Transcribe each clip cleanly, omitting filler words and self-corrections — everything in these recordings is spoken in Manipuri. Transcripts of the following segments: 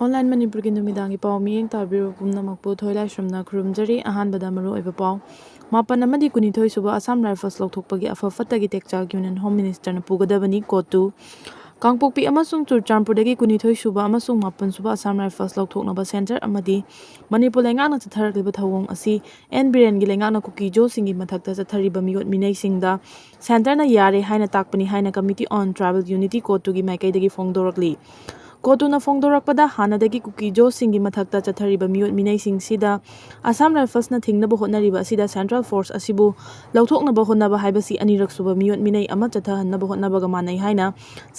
ऑनलाइन मणिपुर की नुमिदांगी पाव मियेंग ताबिरो पुमनमकपु थोइलाइश्रमना खुरुमजरी अहानबदा मरु ओइबा पाव मापन अमदि कुनिथोइ सुबा असम राइफल्स लौथोकपगी अफफत्तगी टेक्चाक यूनियन होम मिनिस्टर न पुगदबनी कोटु कांगपोकपी अमसुंग चुरचांपुरदगी कुनिथोइ सुबा अमसुंग मापन सुबा असम राइफल्स लौथोकनबा सेंटर अमदि मणिपुर लेंगाकना चथरकलिबा थवोंग असि एन बिरेनगी लेंगाकना कुकी जोसिंगी मथक्ता चथरिबा मियोट मिनैसिंगदा सेंटरना यारे हाइना ताकपनी हाइना कमिटी ऑन ट्राइबल यूनिटी कोटुगी माइकैदगी फोंगदोरकली कोटुना फोंगदोरकपदा हानादगी कुकी जोसिंगी मथक्ता चथरिबा मियोट मिनैसिंगसिदा असम राइफल्सना थिंगनबा होटनरिबा असिदा सेंट्रल फोर्स असिबु लौथोकनबा होटनबा हाइबसी अनिरक सुबा मियोट मिनै अमा चथहन्नबा होटनबगा मानै हाइना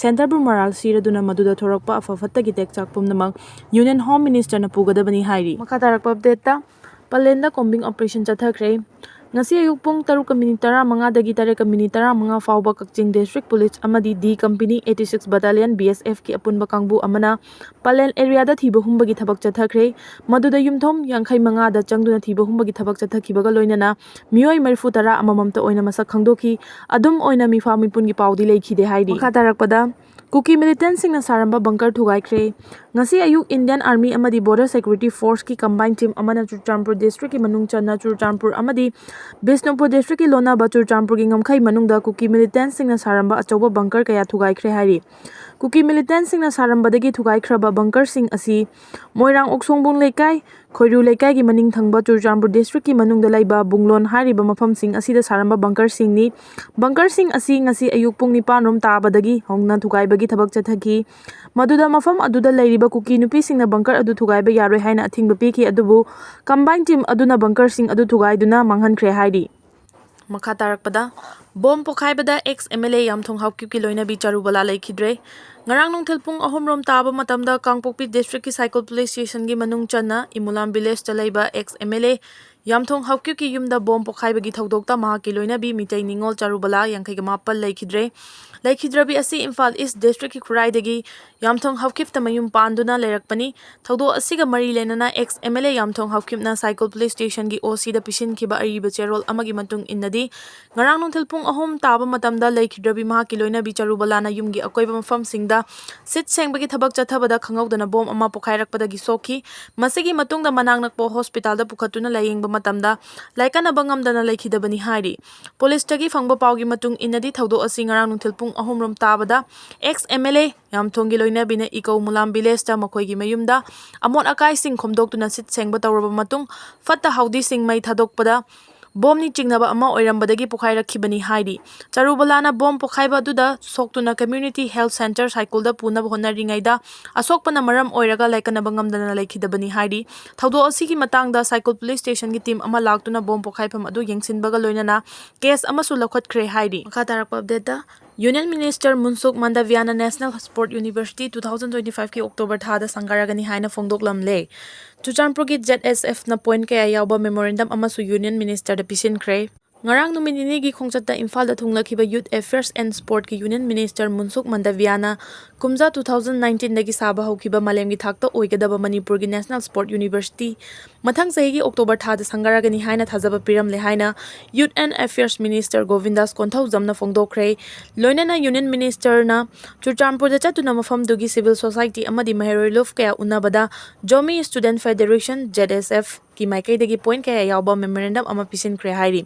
सेंटरबु मराल सिरदुना मदुदा थोरकपा अफफत्तगी टेक्चाक पुमनमक यूनियन होम मिनिस्टरना पुगदबनी हाइरी मखा तारकपा अपडेटता पलेंदा कॉम्बिंग ऑपरेशन चथखरे ngasi ayuk pung 7:15 dagi 3:15 fauba Kakching District Police amadi D Company 86 Battalion BSF ki apunba kangbu amana Palen area da thiba humbagi thabak chathakre maduda yumthom 65 da changduna thiba humbagi thabak chathakibaga loinana miyoi 40 amamamta oina masak khangdoki adum oina mifa mipun gi paudi leikhide haidi makha tarakpada Kuki militant sing na saramba bunker thugaikre ngasi ayuk Indian Army amadi Border Security Force ki combined team amana Churchanpur district ki manung channa Churchanpur amadi Bisnupur district ki Loinabi Churchanpur ki ngamkhai manungda Kuki militant sing na saramba achoba bunker kaya thugaikre hairi Kuki militant sing na saramba dagi thugaikraba bunker sing asi Moirang Oksongbung Lekai Khoiru Lekai ki maning thangba Churchanpur district ki manungda laiba bunglon hariba mafam sing asida saramba bunker sing ni bunker sing asi ngasi ayuk pung 9 rom tabadagi hongna thugaibagi thabak chathaki maduda mafam aduda lairiba Kuki nupi singna bunker adu thugaiba yaroi haina athingba piki adubu combined team aduna bunker sing adu thugaiduna manghankhre haidi makha tarakpada bom pokhaibada ex MLA Yamthong Haokip ki Loinabi charubala leikhidre ngarang nungthil pung 3 rom taba matamda Kangpokpi district ki cycle police station gi manung channa Imulam village chalaiba ex MLA Yamthong Haokip ki yumda bom pokhaibagi thodokta mahaki Loinabi mitai ningol charubala 59 leikhidrabi asi Imphal East district ki khuraidagi Yamthong Haokip tamayum panduna leirakpani thodo asiga mari lenana ex MLA Yamthong Haokip na cycle police station gi OC da pisin khiba ariba cherol amagi matung innadi ngarang nungthil pung 3 taba matamda leikhidrabi mahaki Loinabi charubala na yumgi akoiba mafam singda sit sengbagi thabak chathabada khangawdana bom ama pokhairakpadagi sokhi masigi matungda manang nakpo hospital da pukhatuna layengba matamda laikana bangamdana leikhidabani hairi police tagi phangba pawgi matung innadi thodo asi ngarang nungthil pung 3 rom tabada ex MLA Yamthong gi Loinabi na ikaw Mulam village ta makhoi gi mayumda amot akai sing khomdoktuna sit sengba tawraba matung fatta haudi sing mai thadokpada bom ni chingnaba ama oirambadagi pokhairakkhibani haidi charubalana bom pokhaiba duda soktuna community health center cycle da puna bhona ringaida asokpana maram oiraga laikana bangamdana leikhidabani haidi thodo asigi matangda cycle police station gi team ama laktuna bom pokhaifam adu yengsinbaga loinana case ama su lakhatkre haidi makha tarakpa update da Union Minister Munsuk Mandaviana National Sport University 2025 ki October thada sangaragani haina phongdoklamle Churchanpur ki ZSF na point kaya yawba memorandum amasu Union Minister da pisinkhre ngarang numinini gi khongchatta Imphal da thunglakhiba Youth Affairs and Sport ki Union Minister Munsuk Mandaviana kumja 2019 dagi saba hokhiba malemgi thakta oigadaba Manipur gi National Sport University mathang sahi gi October thada sangaragani haina thajaba piramle haina Youth and Affairs Minister Govindas Konthau jamna phongdokre loinana Union Minister na Churchanpur da chatuna mafam dugi civil society amadi maheroi luf kaya unabada Jomi Student Federation ZSF ki maikai dagi point kaya yawba memorandum ama pisinkhre hairi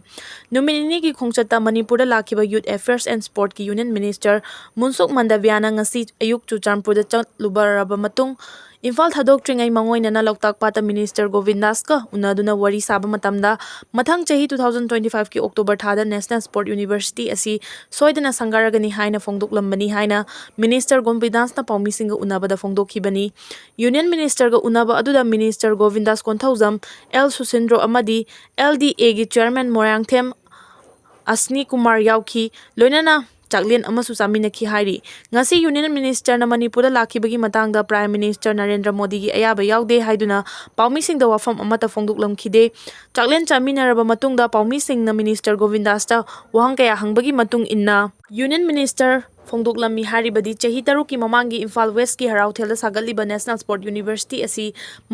numinini ki khongchatta Manipur da lakhiba Youth Affairs and Sport ki Union Minister Munsuk Mandaviana ngasi ayuk Churchanpur da chatlubaraba matung Imphal thadok tringai mangoina na loktak pata Minister Govindas ka unaduna wari saba matamda mathang chahi 2025 ki October thada National Sport University asi soidana sangaragani haina phongdoklambani haina Minister Govindas na paumisinga unabada phongdokhibani Union Minister ga unaba aduda Minister Govindas Konthaujam L Susindro amadi LDA gi Chairman Morangthem Asni Kumar Yauki loinana Chaklin amasu saminakhi hairi ngasi Union Minister na Manipur da lakhibagi matangda Prime Minister Narendra Modi gi ayaba yaude haiduna paumi sing da wafam amata phongdoklamkhide Chaklin chaminaraba matungda paumi sing na Minister Govindas ta wahang kaya hangbagi matung inna Union Minister ꯐꯣꯡꯗꯣꯛꯂꯝꯃꯤ ꯍꯥꯏꯔꯤꯕꯗꯤ ꯆꯍꯤ 6ꯀꯤ ꯃꯃꯥꯡꯒꯤ ꯏꯝꯐꯥꯜ ꯋꯦꯁꯀꯤ ꯍꯔꯥꯎꯊꯦꯜꯗ ꯁꯥꯒꯠꯂꯤꯕ ꯅꯦꯁꯅꯦꯜ ꯁ꯭ꯄꯣꯔꯠ ꯌꯨꯅꯤꯚꯔꯁꯤꯇꯤ ꯑꯁꯤ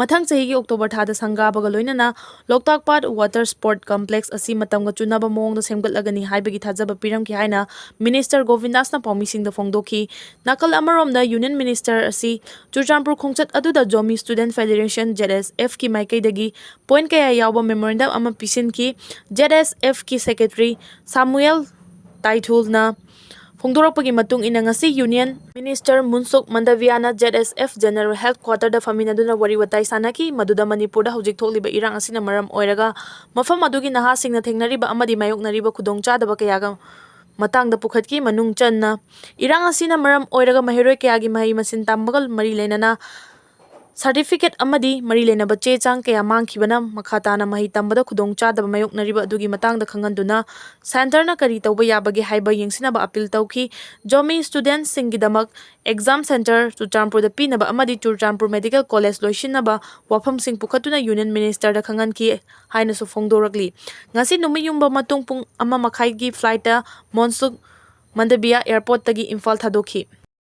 ꯃꯊꯪ ꯆꯍꯤꯒꯤ ꯑꯣꯛꯇꯣꯕꯔ ꯊꯥꯗ ꯁꯪꯒꯥꯕꯒ ꯂꯣꯏꯅꯅ ꯂꯣꯛꯇꯥꯛ ꯄꯥꯠ ꯋꯥꯇꯔ ꯁ꯭ꯄꯣꯔꯠ ꯀꯝꯄ꯭ꯂꯦꯛꯁ ꯑꯁꯤ ꯃꯇꯝꯒ ꯆꯨꯅꯕ ꯃꯑꯣꯡꯗ ꯁꯦꯝꯒꯠꯂꯒꯅꯤ ꯍꯥꯏꯕꯒꯤ ꯊꯥꯖꯕ ꯄꯤꯔꯝꯈꯤ ꯍꯥꯏꯅ ꯃꯤꯅꯤꯁꯇꯔ ꯒꯣꯕꯤꯟꯗꯥꯁꯅ ꯄꯥꯎꯃꯤꯁꯤꯡꯗ ꯐꯣꯡꯗꯣꯛꯈꯤ꯫ ꯅꯥꯀꯜ ꯑꯃꯔꯣꯝꯗ ꯌꯨꯅꯤꯌꯟ ꯃꯤꯅꯤꯁꯇꯔ ꯑꯁꯤ ꯆꯨꯔꯆꯥꯟꯄꯨꯔ ꯈꯣꯡꯆꯠ ꯑꯗꯨꯗ ꯖꯣꯃꯤ ꯁ꯭ꯇꯨꯗꯦꯟꯠ ꯐꯦꯗꯔꯦꯁꯟ (ZSF)ꯀꯤ ꯃꯥꯏꯀꯩꯗꯒꯤ ꯄꯣꯏꯟꯠ ꯀꯌꯥ ꯌꯥꯎꯕ ꯃꯦꯃꯣꯔꯦꯟꯗꯝ ꯑꯃ ꯄꯤꯁꯤꯟꯈꯤ꯫ ZSF)ꯀꯤ ꯁꯦꯀ꯭ꯔꯦꯇꯔꯤ ꯁꯥꯃꯨꯑꯦꯜ ꯇꯥꯏꯊꯨꯜꯅ ꯐꯣꯡꯗꯣꯔꯛꯄꯒꯤ ꯃꯇꯨꯡ ꯏꯟꯅ ꯉꯁꯤ ꯌꯨꯅꯤꯌꯟ ꯃꯤꯅꯤꯁꯇꯔ ꯃꯨꯟꯁꯨꯛ ꯃꯟꯗꯕꯤꯌꯥꯅ ZSF ꯖꯦꯅꯔꯦꯜ ꯍꯦꯗꯀ꯭ꯋꯥꯇꯔꯗ ꯐꯝꯃꯤꯟꯅꯗꯨꯅ ꯋꯥꯔꯤ ꯋꯥꯇꯥꯏ ꯁꯥꯟꯅꯈꯤ, ꯃꯗꯨꯗ ꯃꯅꯤꯄꯨꯔꯗ ꯍꯧꯖꯤꯛ ꯊꯣꯛꯂꯤꯕ ꯏꯔꯥꯡ ꯑꯁꯤꯅ ꯃꯔꯝ ꯑꯣꯏꯔꯒ ꯃꯐꯝ ꯑꯗꯨꯒꯤ ꯅꯍꯥꯁꯤꯡꯅ ꯊꯦꯡꯅꯔꯤꯕ ꯑꯃꯗꯤ ꯃꯥꯌꯣꯛꯅꯔꯤꯕ ꯈꯨꯗꯣꯡꯆꯥꯗꯕ ꯀꯌꯥꯒ ꯃꯇꯥꯡꯗ ꯄꯨꯈꯠꯈꯤ꯫ ꯃꯅꯨꯡ ꯆꯟꯅ ꯏꯔꯥꯡ ꯑꯁꯤꯅ ꯃꯔꯝ ꯑꯣꯏꯔꯒ ꯃꯍꯩꯔꯣꯏ ꯀꯌꯥꯒꯤ ꯃꯍꯩ-ꯃꯁꯤꯡ ꯇꯝꯕꯒ ꯃꯔꯤ ꯂꯩꯅꯅ ꯁꯥꯔꯇꯤꯐꯤꯀꯦꯠ ꯑꯃꯗꯤ ꯃꯔꯤ ꯂꯩꯅꯕ ꯆꯦ-ꯆꯥꯡ ꯀꯌꯥ ꯃꯥꯡꯈꯤꯕꯅ ꯃꯈꯥ ꯇꯥꯅ ꯃꯍꯩ ꯇꯝꯕꯗ ꯈꯨꯗꯣꯡꯆꯥꯗꯕ ꯃꯥꯌꯣꯛꯅꯔꯤꯕ ꯑꯗꯨꯒꯤ ꯃꯇꯥꯡꯗ ꯈꯪꯍꯟꯗꯨꯅ ꯁꯦꯟꯇꯔꯅ ꯀꯔꯤ ꯇꯧꯕ ꯌꯥꯕꯒꯦ ꯍꯥꯏꯕ ꯌꯦꯡꯁꯤꯟꯅꯕ ꯑꯄꯤꯜ ꯇꯧꯈꯤ꯫ ꯖꯣꯃꯤ ꯁ꯭ꯇꯨꯗꯦꯟꯠꯁꯤꯡꯒꯤꯗꯃꯛ ꯑꯦꯛꯖꯥꯝ ꯁꯦꯟꯇꯔ ꯆꯨꯔꯆꯥꯟꯄꯨꯔꯗ ꯄꯤꯅꯕ ꯑꯃꯗꯤ ꯆꯨꯔꯆꯥꯟꯄꯨꯔ ꯃꯦꯗꯤꯀꯦꯜ ꯀꯣꯂꯦꯖ ꯂꯣꯏꯁꯤꯟꯅꯕ ꯋꯥꯐꯝꯁꯤꯡ ꯄꯨꯈꯠꯇꯨꯅ ꯌꯨꯅꯤꯌꯟ ꯃꯤꯅꯤꯁꯇꯔꯗ ꯈꯪꯍꯟꯈꯤ ꯍꯥꯏꯅꯁꯨ ꯐꯣꯡꯗꯣꯔꯛꯂꯤ꯫ ꯉꯁꯤ ꯅꯨꯃꯤꯠ ꯌꯨꯡꯕ ꯃꯇꯨꯡ ꯄꯨꯡ 1:30ꯒꯤ ꯐ꯭ꯂꯥꯏꯠꯇ ꯃꯣꯟꯁꯨꯛ ꯃꯟꯗꯕꯤꯌꯥ ꯑꯦꯌꯔꯄꯣꯔꯠꯇꯒꯤ ꯏꯝꯐꯥꯜ ꯊꯥꯗꯣꯛꯈꯤ꯫